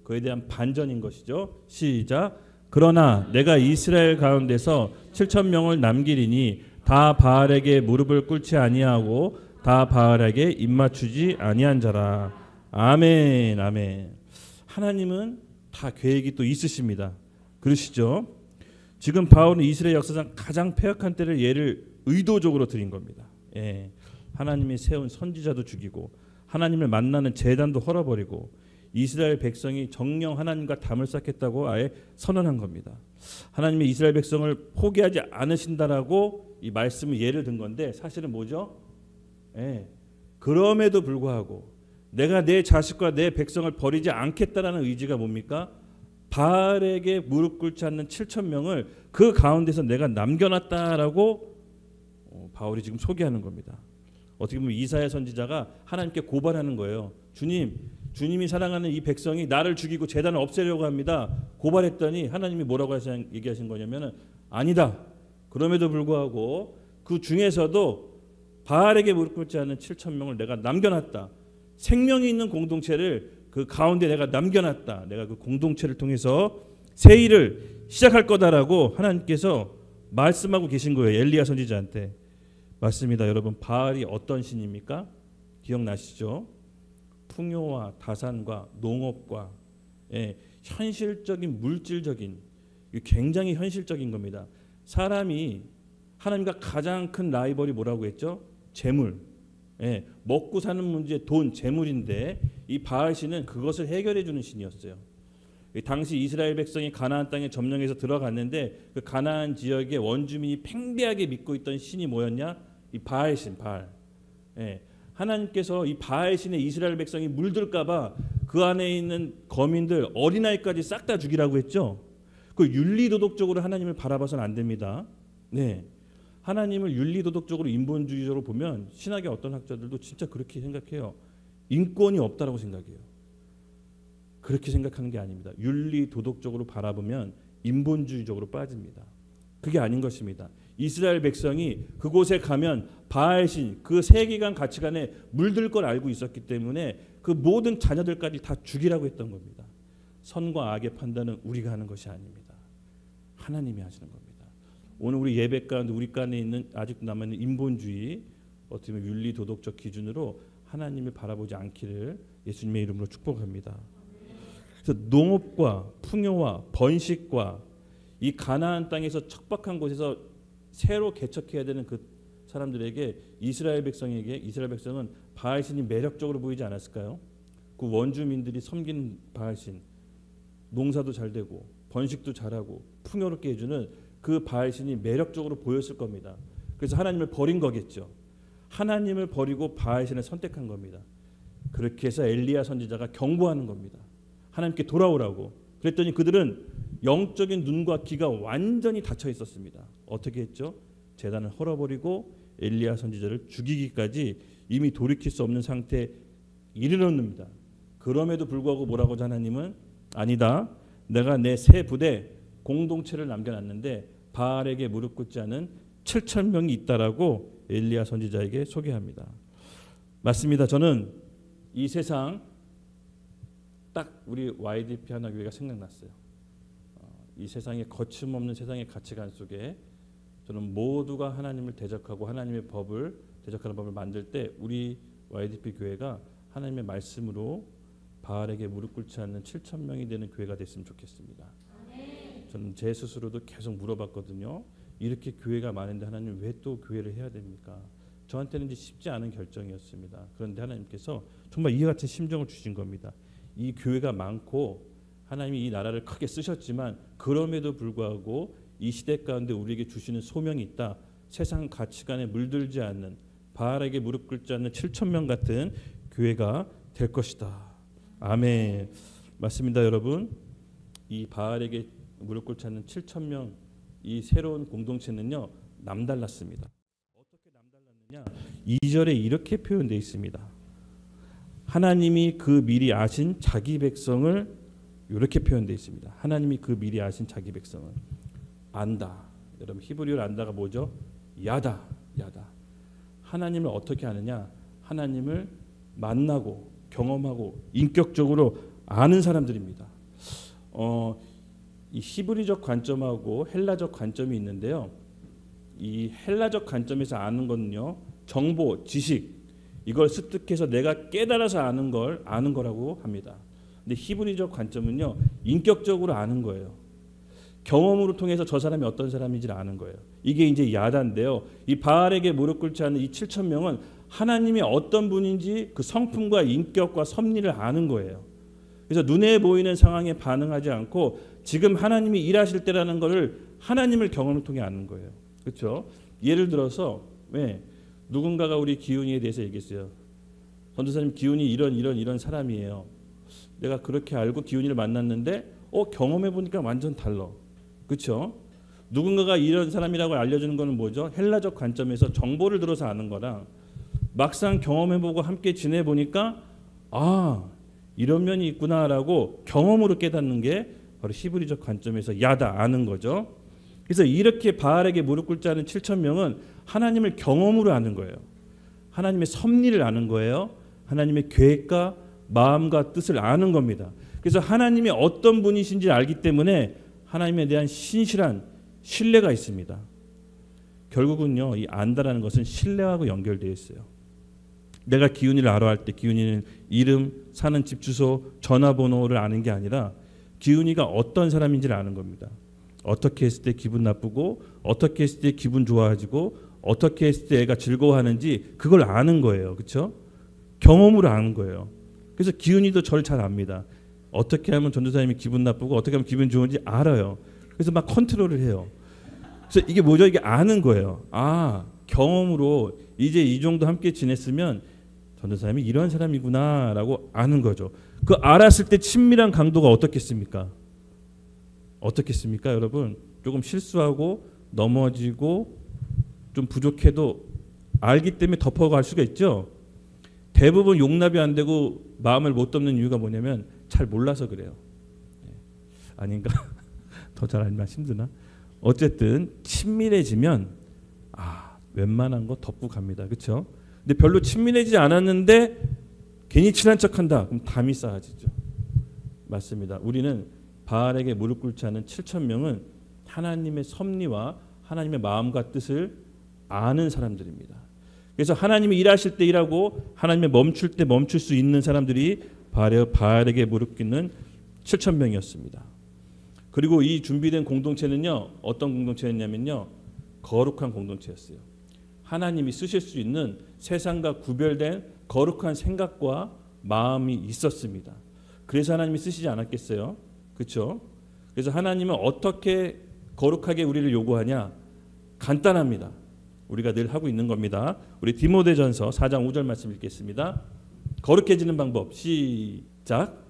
그에 대한 반전인 것이죠. 시작. 그러나 내가 이스라엘 가운데서 7천 명을 남기리니 다 바알에게 무릎을 꿇지 아니하고 다 바알에게 입맞추지 아니한 자라. 아멘. 아멘. 하나님은 다 계획이 또 있으십니다. 그러시죠? 지금 바울은 이스라엘 역사상 가장 패역한 때를 예를 의도적으로 드린 겁니다. 하나님이 세운 선지자도 죽이고 하나님을 만나는 제단도 헐어버리고 이스라엘 백성이 정령 하나님과 담을 쌓겠다고 아예 선언한 겁니다. 하나님이 이스라엘 백성을 포기하지 않으신다라고 이 말씀을 예를 든 건데, 사실은 뭐죠? 그럼에도 불구하고 내가 내 자식과 내 백성을 버리지 않겠다라는 의지가 뭡니까? 바알에게 무릎 꿇지 않는 7천 명을 그 가운데서 내가 남겨놨다라고 바울이 지금 소개하는 겁니다. 어떻게 보면 이사야 선지자가 하나님께 고발하는 거예요. 주님이 사랑하는 이 백성이 나를 죽이고 제단을 없애려고 합니다. 고발했더니 하나님이 뭐라고 얘기하신 거냐면은 아니다. 그럼에도 불구하고 그 중에서도 바알에게 무릎 꿇지 않는 7천 명을 내가 남겨놨다. 생명이 있는 공동체를 그 가운데 내가 남겨놨다. 내가 그 공동체를 통해서 새 일을 시작할 거다라고 하나님께서 말씀하고 계신 거예요. 엘리야 선지자한테. 맞습니다. 여러분, 바알이 어떤 신입니까? 기억나시죠? 풍요와 다산과 농업과 현실적인 물질적인, 굉장히 현실적인 겁니다. 사람이 하나님과 가장 큰 라이벌이 뭐라고 했죠? 재물. 먹고 사는 문제, 돈, 재물인데 이 바알 신은 그것을 해결해 주는 신이었어요. 당시 이스라엘 백성이 가나안 땅에 점령해서 들어갔는데 그 가나안 지역의 원주민이 팽배하게 믿고 있던 신이 뭐였냐? 이 바알 신, 바알. 하나님께서 이 바알 신의 이스라엘 백성이 물들까봐 그 안에 있는 거민들, 어린아이까지 싹 다 죽이라고 했죠. 그 윤리도덕적으로 하나님을 바라봐서는 안 됩니다. 하나님을 윤리도덕적으로 인본주의적으로 보면 신학의 어떤 학자들도 진짜 그렇게 생각해요. 인권이 없다라고 생각해요. 그렇게 생각하는 게 아닙니다. 윤리도덕적으로 바라보면 인본주의적으로 빠집니다. 그게 아닌 것입니다. 이스라엘 백성이 그곳에 가면 바알신, 그 세계관 가치관에 물들 걸 알고 있었기 때문에 그 모든 자녀들까지 다 죽이라고 했던 겁니다. 선과 악의 판단은 우리가 하는 것이 아닙니다. 하나님이 하시는 겁니다. 오늘 우리 예배 가운데 우리 간에 있는 아직도 남아있는 인본주의, 어떻게 보면 윤리 도덕적 기준으로 하나님을 바라보지 않기를 예수님의 이름으로 축복합니다. 그래서 농업과 풍요와 번식과 이 가나안 땅에서 척박한 곳에서 새로 개척해야 되는 그 사람들에게 이스라엘 백성은 바알신이 매력적으로 보이지 않았을까요? 그 원주민들이 섬긴 바알신, 농사도 잘 되고 번식도 잘하고 풍요롭게 해주는 그 바알신이 매력적으로 보였을 겁니다. 그래서 하나님을 버린 거겠죠. 하나님을 버리고 바알신을 선택한 겁니다. 그렇게 해서 엘리야 선지자가 경고하는 겁니다. 하나님께 돌아오라고. 그랬더니 그들은 영적인 눈과 귀가 완전히 닫혀 있었습니다. 어떻게 했죠? 제단을 헐어버리고 엘리야 선지자를 죽이기까지 이미 돌이킬 수 없는 상태에 이르렀습니다. 그럼에도 불구하고 뭐라고 하나님은 아니다. 내가 내 새 부대 공동체를 남겨놨는데 바알에게 무릎 꿇지 않은 7,000명이 있다라고 엘리야 선지자에게 소개합니다. 맞습니다. 저는 이 세상 딱 우리 YDP 하나교회가 생각났어요. 이 세상의 거침없는 세상의 가치관 속에 저는 모두가 하나님을 대적하고 하나님의 법을 대적하는 법을 만들 때 우리 YDP 교회가 하나님의 말씀으로 바알에게 무릎 꿇지 않는 7,000명이 되는 교회가 됐으면 좋겠습니다. 저는 제 스스로도 계속 물어봤거든요. 이렇게 교회가 많은데 하나님 왜 또 교회를 해야 됩니까? 저한테는 이제 쉽지 않은 결정이었습니다. 그런데 하나님께서 정말 이와 같은 심정을 주신 겁니다. 이 교회가 많고 하나님이 이 나라를 크게 쓰셨지만 그럼에도 불구하고 이 시대 가운데 우리에게 주시는 소명이 있다. 세상 가치관에 물들지 않는 바알에게 무릎 꿇지 않는 7,000명 같은 교회가 될 것이다. 아멘. 맞습니다, 여러분. 이 바알에게 무릎 꿇지 않는 7,000명 이 새로운 공동체는요 남달랐습니다. 어떻게 남달랐느냐? 2절에 이렇게 표현되어 있습니다. 하나님이 그 미리 아신 자기 백성을 이렇게 표현되어 있습니다. 하나님이 그 미리 아신 자기 백성을 안다. 여러분 히브리어로 안다가 뭐죠? 야다. 하나님을 어떻게 아느냐? 하나님을 만나고 경험하고 인격적으로 아는 사람들입니다. 이 히브리적 관점하고 헬라적 관점이 있는데요. 이 헬라적 관점에서 아는 거는요. 정보, 지식 이걸 습득해서 내가 깨달아서 아는 거라고 합니다. 근데 히브리적 관점은요. 인격적으로 아는 거예요. 경험으로 통해서 저 사람이 어떤 사람인지를 아는 거예요. 이게 이제 야다인데요. 이 바알에게 무릎 꿇지 않는 이 7,000명은 하나님이 어떤 분인지 그 성품과 인격과 섭리를 아는 거예요. 그래서 눈에 보이는 상황에 반응하지 않고 지금 하나님이 일하실 때라는 것을 하나님을 경험을 통해 아는 거예요. 그렇죠? 예를 들어서 누군가가 우리 기훈이에 대해서 얘기했어요. 전도사님 기훈이 이런 사람이에요. 내가 그렇게 알고 기훈이를 만났는데 경험해 보니까 완전 달라. 그렇죠? 누군가가 이런 사람이라고 알려주는 거는 뭐죠? 헬라적 관점에서 정보를 들어서 아는 거랑 막상 경험해보고 함께 지내보니까 이런 면이 있구나라고 경험으로 깨닫는 게 바로 히브리적 관점에서 야다 아는 거죠. 그래서 이렇게 바알에게 무릎 꿇지 않은 7,000명은 하나님을 경험으로 아는 거예요. 하나님의 섭리를 아는 거예요. 하나님의 계획과 마음과 뜻을 아는 겁니다. 그래서 하나님이 어떤 분이신지 알기 때문에 하나님에 대한 신실한 신뢰가 있습니다. 결국은요, 이 안다라는 것은 신뢰하고 연결되어 있어요. 내가 기훈이를 알아 할 때 기훈이는 이름, 사는 집 주소, 전화번호를 아는 게 아니라 기훈이가 어떤 사람인지를 아는 겁니다. 어떻게 했을 때 기분 나쁘고 어떻게 했을 때 기분 좋아지고 어떻게 했을 때 애가 즐거워하는지 그걸 아는 거예요. 그렇죠? 경험으로 아는 거예요. 그래서 기훈이도 저를 잘 압니다. 어떻게 하면 전도사님이 기분 나쁘고 어떻게 하면 기분 좋은지 알아요. 그래서 막 컨트롤을 해요. 그래서 이게 뭐죠? 이게 아는 거예요. 경험으로 이제 이 정도 함께 지냈으면 전도사님이 이런 사람이구나라고 아는 거죠. 그 알았을 때 친밀한 강도가 어떻겠습니까? 여러분? 조금 실수하고 넘어지고 좀 부족해도 알기 때문에 덮어갈 수가 있죠. 대부분 용납이 안 되고 마음을 못 덮는 이유가 뭐냐면 잘 몰라서 그래요. 아닌가? 더 잘 알면 힘드나? 어쨌든 친밀해지면 웬만한 거 덮고 갑니다. 그렇죠? 근데 별로 친밀해지지 않았는데 괜히 친한 척한다. 그럼 담이 쌓아지죠. 맞습니다. 우리는 바알에게 무릎 꿇지 않은 7,000명은 하나님의 섭리와 하나님의 마음과 뜻을 아는 사람들입니다. 그래서 하나님이 일하실 때 일하고 하나님이 멈출 때 멈출 수 있는 사람들이 바알에게 무릎 꿇는 7,000명이었습니다. 그리고 이 준비된 공동체는요, 어떤 공동체였냐면요, 거룩한 공동체였어요. 하나님이 쓰실 수 있는 세상과 구별된 거룩한 생각과 마음이 있었습니다. 그래서 하나님이 쓰시지 않았겠어요? 그렇죠? 그래서 하나님은 어떻게 거룩하게 우리를 요구하냐? 간단합니다. 우리가 늘 하고 있는 겁니다. 우리 디모데전서 4장 5절 말씀 읽겠습니다. 거룩해지는 방법 시작.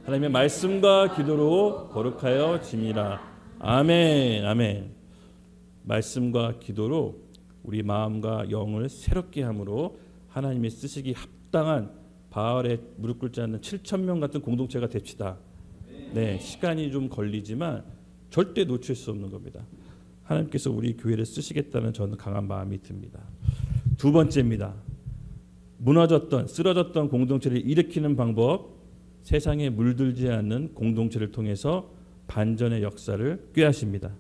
하나님의 말씀과 기도로 거룩하여 짐이라. 아멘. 아멘. 말씀과 기도로 우리 마음과 영을 새롭게 함으로 하나님의 쓰시기 합당한 바알에 무릎 꿇지 않는 7,000명 같은 공동체가 됩시다. 네, 시간이 좀 걸리지만 절대 놓칠 수 없는 겁니다. 하나님께서 우리 교회를 쓰시겠다는 저는 강한 마음이 듭니다. 두 번째입니다. 무너졌던 쓰러졌던 공동체를 일으키는 방법, 세상에 물들지 않는 공동체를 통해서 반전의 역사를 꾀하십니다.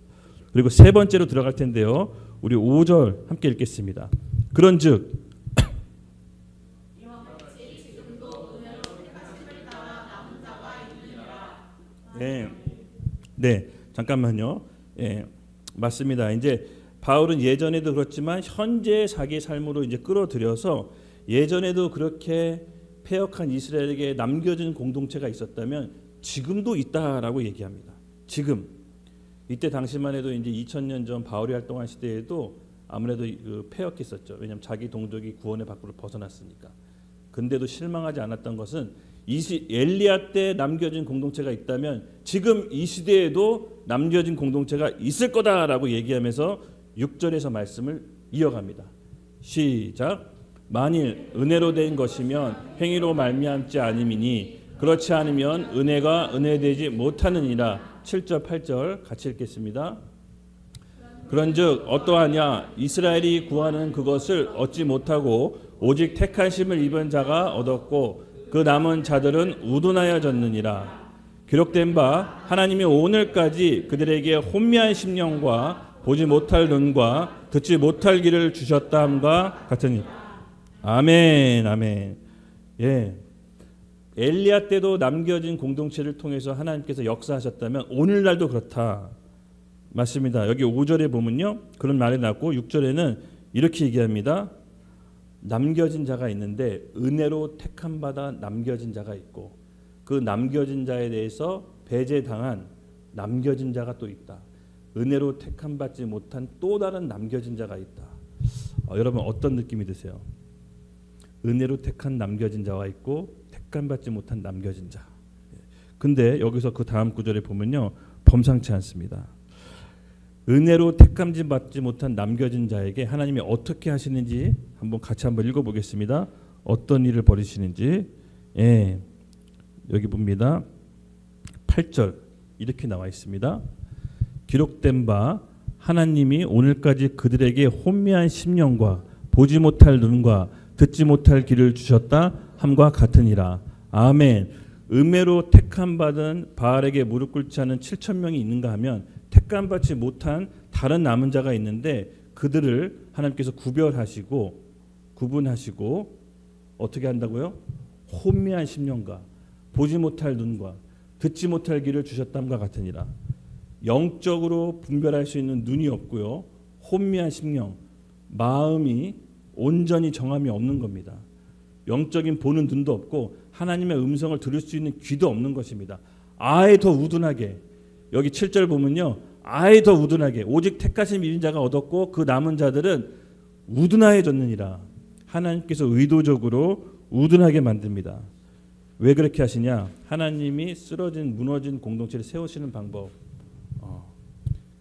그리고 세 번째로 들어갈 텐데요. 우리 5절 함께 읽겠습니다. 그런즉 네, 잠깐만요. 맞습니다. 이제 바울은 예전에도 그렇지만 현재 자기 삶으로 이제 끌어들여서 예전에도 그렇게 패역한 이스라엘에게 남겨진 공동체가 있었다면 지금도 있다라고 얘기합니다. 지금 이때 당시만 해도 이제 2000년 전 바울이 활동한 시대에도 아무래도 패역했었죠. 왜냐하면 자기 동족이 구원의 밖으로 벗어났으니까. 근데도 실망하지 않았던 것은 엘리야 때 남겨진 공동체가 있다면 지금 이 시대에도 남겨진 공동체가 있을 거다라고 얘기하면서 6절에서 말씀을 이어갑니다. 시작. 만일 은혜로 된 것이면 행위로 말미암지 아님이니 그렇지 않으면 은혜가 은혜되지 못하느니라. 7절 8절 같이 읽겠습니다. 그런즉 어떠하냐 이스라엘이 구하는 그것을 얻지 못하고 오직 택하심을 입은 자가 얻었고 그 남은 자들은 우둔하여졌느니라. 기록된 바 하나님이 오늘까지 그들에게 혼미한 심령과 보지 못할 눈과 듣지 못할 귀를 주셨다 함과 같으니. 아멘. 아멘. 예. 엘리야 때도 남겨진 공동체를 통해서 하나님께서 역사하셨다면 오늘날도 그렇다. 맞습니다. 여기 5절에 보면요. 그런 말이 나왔고 6절에는 이렇게 얘기합니다. 남겨진 자가 있는데 은혜로 택함 받아 남겨진 자가 있고 그 남겨진 자에 대해서 배제당한 남겨진 자가 또 있다. 은혜로 택함 받지 못한 또 다른 남겨진 자가 있다. 여러분 어떤 느낌이 드세요? 은혜로 택한 남겨진 자와 있고 택함 받지 못한 남겨진 자. 근데 여기서 그 다음 구절에 보면요. 범상치 않습니다. 은혜로 택함 받지 못한 남겨진 자에게 하나님이 어떻게 하시는지 같이 한번 읽어보겠습니다. 어떤 일을 벌이시는지. 예, 여기 봅니다. 8절 이렇게 나와 있습니다. 기록된 바 하나님이 오늘까지 그들에게 혼미한 심령과 보지 못할 눈과 듣지 못할 귀를 주셨다 함과 같으니라. 아멘. 은혜로 택함 받은 바알에게 무릎 꿇지 않은 7,000명이 있는가 하면 택감 받지 못한 다른 남은 자가 있는데 그들을 하나님께서 구분하시고 어떻게 한다고요? 혼미한 심령과 보지 못할 눈과 듣지 못할 귀를 주셨담과 같으니라. 영적으로 분별할 수 있는 눈이 없고요. 혼미한 심령, 마음이 온전히 정함이 없는 겁니다. 영적인 보는 눈도 없고 하나님의 음성을 들을 수 있는 귀도 없는 것입니다. 아예 더 우둔하게 여기 7절 보면요. 아예 더 우둔하게 오직 택하신 믿은 자가 얻었고 그 남은 자들은 우둔하여졌느니라. 하나님께서 의도적으로 우둔하게 만듭니다. 왜 그렇게 하시냐? 하나님이 쓰러진 무너진 공동체를 세우시는 방법.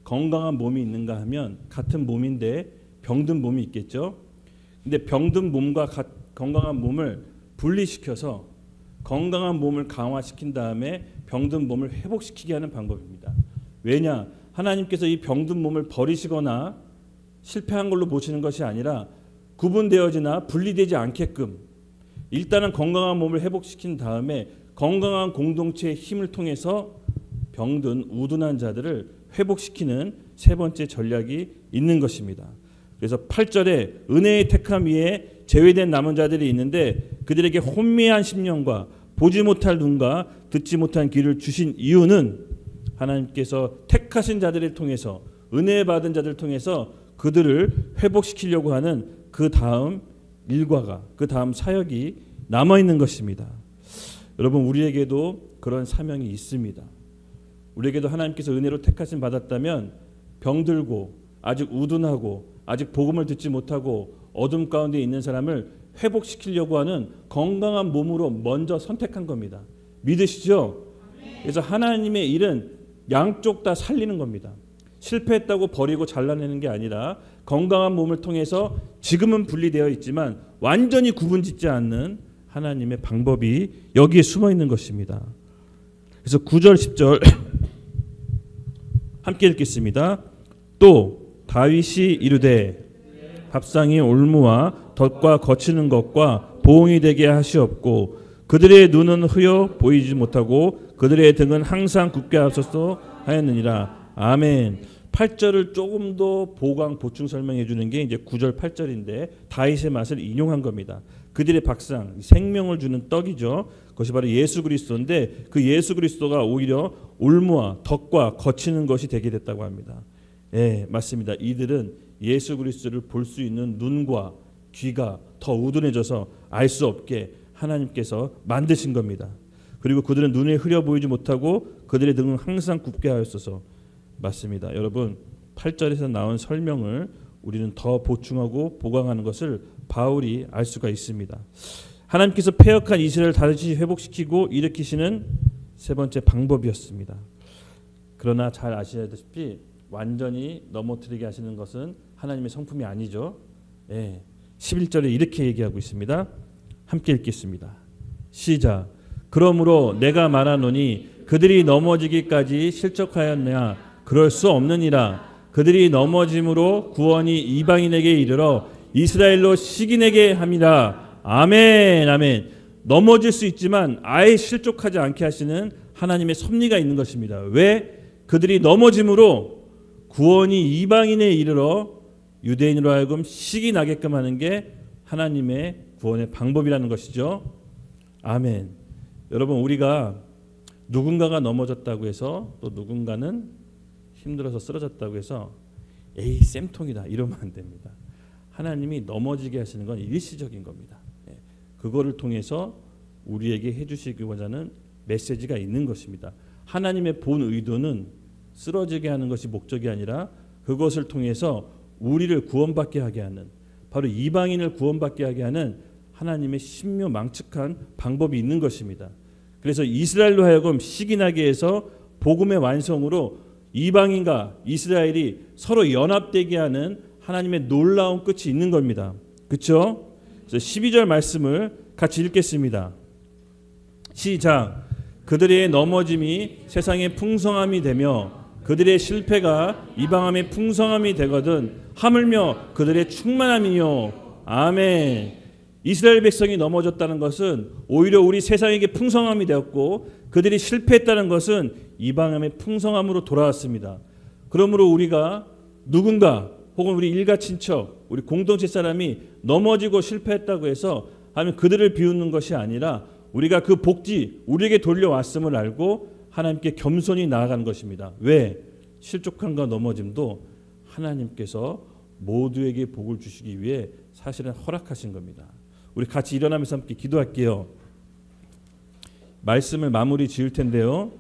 건강한 몸이 있는가 하면 같은 몸인데 병든 몸이 있겠죠. 근데 병든 몸과 건강한 몸을 분리시켜서 건강한 몸을 강화시킨 다음에 병든 몸을 회복시키게 하는 방법입니다. 왜냐? 하나님께서 이 병든 몸을 버리시거나 실패한 걸로 보시는 것이 아니라 구분되어지나 분리되지 않게끔 일단은 건강한 몸을 회복시킨 다음에 건강한 공동체의 힘을 통해서 병든 우둔한 자들을 회복시키는 세 번째 전략이 있는 것입니다. 그래서 8절에 은혜의 택함 위에 제외된 남은 자들이 있는데 그들에게 혼미한 심령과 보지 못할 눈과 듣지 못한 귀를 주신 이유는 하나님께서 택하신 자들을 통해서 은혜 받은 자들을 통해서 그들을 회복시키려고 하는 그 다음 일과가 그 다음 사역이 남아있는 것입니다. 여러분 우리에게도 그런 사명이 있습니다. 우리에게도 하나님께서 은혜로 택하심 받았다면 병들고 아직 우둔하고 아직 복음을 듣지 못하고 어둠 가운데 있는 사람을 회복시키려고 하는 건강한 몸으로 먼저 선택한 겁니다. 믿으시죠? 그래서 하나님의 일은 양쪽 다 살리는 겁니다. 실패했다고 버리고 잘라내는 게 아니라 건강한 몸을 통해서 지금은 분리되어 있지만 완전히 구분짓지 않는 하나님의 방법이 여기에 숨어 있는 것입니다. 그래서 9절 10절 함께 읽겠습니다. 또 다윗이 이르되 밥상이 올무와 덫과 거치는 것과 보응이 되게 하시옵고 그들의 눈은 흐여 보이지 못하고 그들의 등은 항상 굳게 하소서 하였느니라. 아멘. 8절을 조금 더 보충 설명해 주는 게 이제 9절 8절인데 다윗의 맛을 인용한 겁니다. 그들의 밥상, 생명을 주는 떡이죠. 그것이 바로 예수 그리스도인데 그 예수 그리스도가 오히려 올무와 덫과 거치는 것이 되게 됐다고 합니다. 예, 맞습니다. 이들은 예수 그리스도를 볼 수 있는 눈과 귀가 더 우둔해져서 알 수 없게 하나님께서 만드신 겁니다. 그리고 그들은 눈에 흐려 보이지 못하고 그들의 등은 항상 굽게 하였소서. 맞습니다. 여러분 8절에서 나온 설명을 우리는 더 보충하고 보강하는 것을 바울이 알 수가 있습니다. 하나님께서 패역한 이스라엘을 다시 회복시키고 일으키시는 세 번째 방법이었습니다. 그러나 잘 아시다시피 완전히 넘어뜨리게 하시는 것은 하나님의 성품이 아니죠. 예, 11절에 이렇게 얘기하고 있습니다. 함께 읽겠습니다. 시작. 그러므로 내가 말하노니 그들이 넘어지기까지 실족하였느냐 그럴 수 없느니라. 그들이 넘어짐으로 구원이 이방인에게 이르러 이스라엘로 식인에게 함이라. 아멘. 아멘. 넘어질 수 있지만 아예 실족하지 않게 하시는 하나님의 섭리가 있는 것입니다. 왜? 그들이 넘어짐으로 구원이 이방인에 이르러 유대인으로 하여금 식이 나게끔 하는 게 하나님의 구원의 방법이라는 것이죠. 아멘. 여러분 우리가 누군가가 넘어졌다고 해서 또 누군가는 힘들어서 쓰러졌다고 해서 에이 쌤통이다 이러면 안 됩니다. 하나님이 넘어지게 하시는 건 일시적인 겁니다. 그거를 통해서 우리에게 해주시고자 하는 메시지가 있는 것입니다. 하나님의 본 의도는 쓰러지게 하는 것이 목적이 아니라 그것을 통해서 우리를 구원받게 하게 하는 바로 이방인을 구원받게 하게 하는 하나님의 신묘망측한 방법이 있는 것입니다. 그래서 이스라엘로 하여금 식인하게 해서 복음의 완성으로 이방인과 이스라엘이 서로 연합되게 하는 하나님의 놀라운 끝이 있는 겁니다. 그렇죠? 그래서 12절 말씀을 같이 읽겠습니다. 시작. 그들의 넘어짐이 세상의 풍성함이 되며 그들의 실패가 이방함의 풍성함이 되거든 하물며 그들의 충만함이요. 아멘. 이스라엘 백성이 넘어졌다는 것은 오히려 우리 세상에게 풍성함이 되었고 그들이 실패했다는 것은 이방함의 풍성함으로 돌아왔습니다. 그러므로 우리가 누군가 혹은 우리 일가 친척, 우리 공동체 사람이 넘어지고 실패했다고 해서 하면 그들을 비웃는 것이 아니라 우리가 그 복지 우리에게 돌려왔음을 알고 하나님께 겸손히 나아가는 것입니다. 왜? 실족함과 넘어짐도 하나님께서 모두에게 복을 주시기 위해 사실은 허락하신 겁니다. 우리 같이 일어나면서 함께 기도할게요. 말씀을 마무리 지을 텐데요.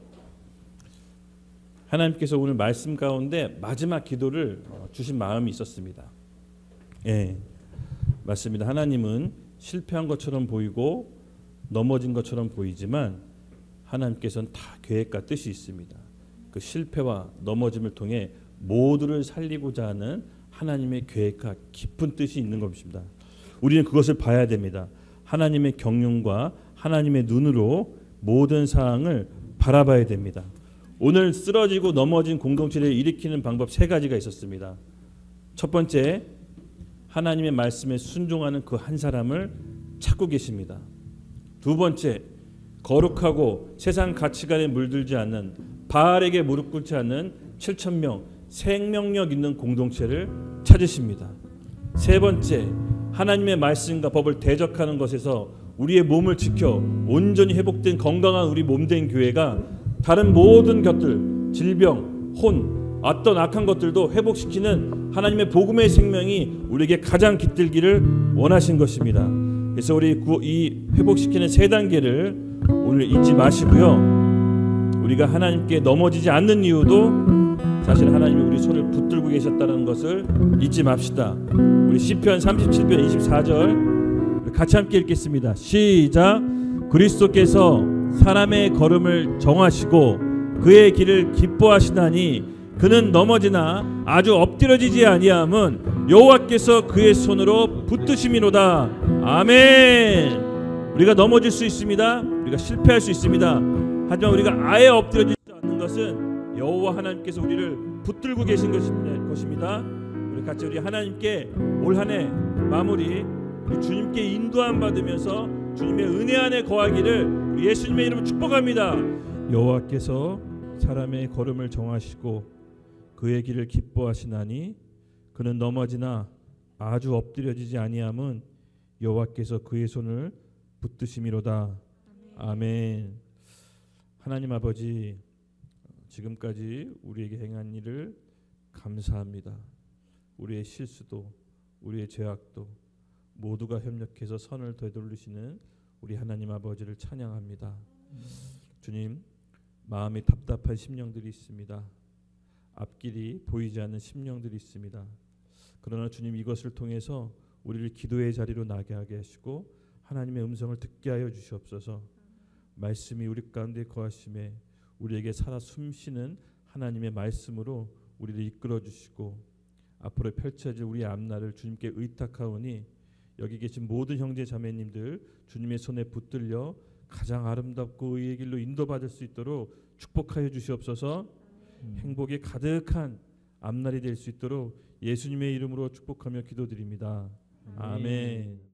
하나님께서 오늘 말씀 가운데 마지막 기도를 주신 마음이 있었습니다. 예, 맞습니다. 하나님은 실패한 것처럼 보이고 넘어진 것처럼 보이지만 하나님께서는 다 계획과 뜻이 있습니다. 그 실패와 넘어짐을 통해 모두를 살리고자 하는 하나님의 계획과 깊은 뜻이 있는 것입니다. 우리는 그것을 봐야 됩니다. 하나님의 경륜과 하나님의 눈으로 모든 사항을 바라봐야 됩니다. 오늘 쓰러지고 넘어진 공동체를 일으키는 방법 세 가지가 있었습니다. 첫 번째, 하나님의 말씀에 순종하는 그 한 사람을 찾고 계십니다. 두 번째, 거룩하고 세상 가치관에 물들지 않는 바알에게 무릎 꿇지 않는 7,000명 생명력 있는 공동체를 찾으십니다. 세 번째, 하나님의 말씀과 법을 대적하는 것에서 우리의 몸을 지켜 온전히 회복된 건강한 우리 몸된 교회가 다른 모든 것들, 질병, 혼, 어떤 악한 것들도 회복시키는 하나님의 복음의 생명이 우리에게 가장 깃들기를 원하신 것입니다. 그래서 우리 이 회복시키는 세 단계를 오늘 잊지 마시고요. 우리가 하나님께 넘어지지 않는 이유도 사실 하나님이 우리 손을 붙들고 계셨다는 것을 잊지 맙시다. 우리 시편 37편 24절 같이 함께 읽겠습니다. 시작. 그리스도께서 사람의 걸음을 정하시고 그의 길을 기뻐하시나니 그는 넘어지나 아주 엎드러지지 아니함은 여호와께서 그의 손으로 붙드심이로다. 아멘. 우리가 넘어질 수 있습니다. 우리가 실패할 수 있습니다. 하지만 우리가 아예 엎드러지지 않는 것은 여호와 하나님께서 우리를 붙들고 계신 것입니다. 우리 같이 우리 하나님께 올 한 해 마무리 우리 주님께 인도함 받으면서 주님의 은혜 안에 거하기를 우리 예수님의 이름으로 축복합니다. 여호와께서 사람의 걸음을 정하시고 그의 길을 기뻐하시나니 그는 넘어지나 아주 엎드려지지 아니함은 여호와께서 그의 손을 붙드심이로다. 아멘. 하나님 아버지, 지금까지 우리에게 행한 일을 감사합니다. 우리의 실수도 우리의 죄악도 모두가 협력해서 선을 되돌리시는 우리 하나님 아버지를 찬양합니다. 주님, 마음이 답답한 심령들이 있습니다. 앞길이 보이지 않는 심령들이 있습니다. 그러나 주님, 이것을 통해서 우리를 기도의 자리로 나게 하게 하시고 하나님의 음성을 듣게 하여 주시옵소서. 말씀이 우리 가운데 거하심에 우리에게 살아 숨쉬는 하나님의 말씀으로 우리를 이끌어 주시고 앞으로 펼쳐질 우리의 앞날을 주님께 의탁하오니 여기 계신 모든 형제 자매님들 주님의 손에 붙들려 가장 아름답고 의의 길로 인도받을 수 있도록 축복하여 주시옵소서. 행복이 가득한 앞날이 될 수 있도록 예수님의 이름으로 축복하며 기도드립니다. 아멘.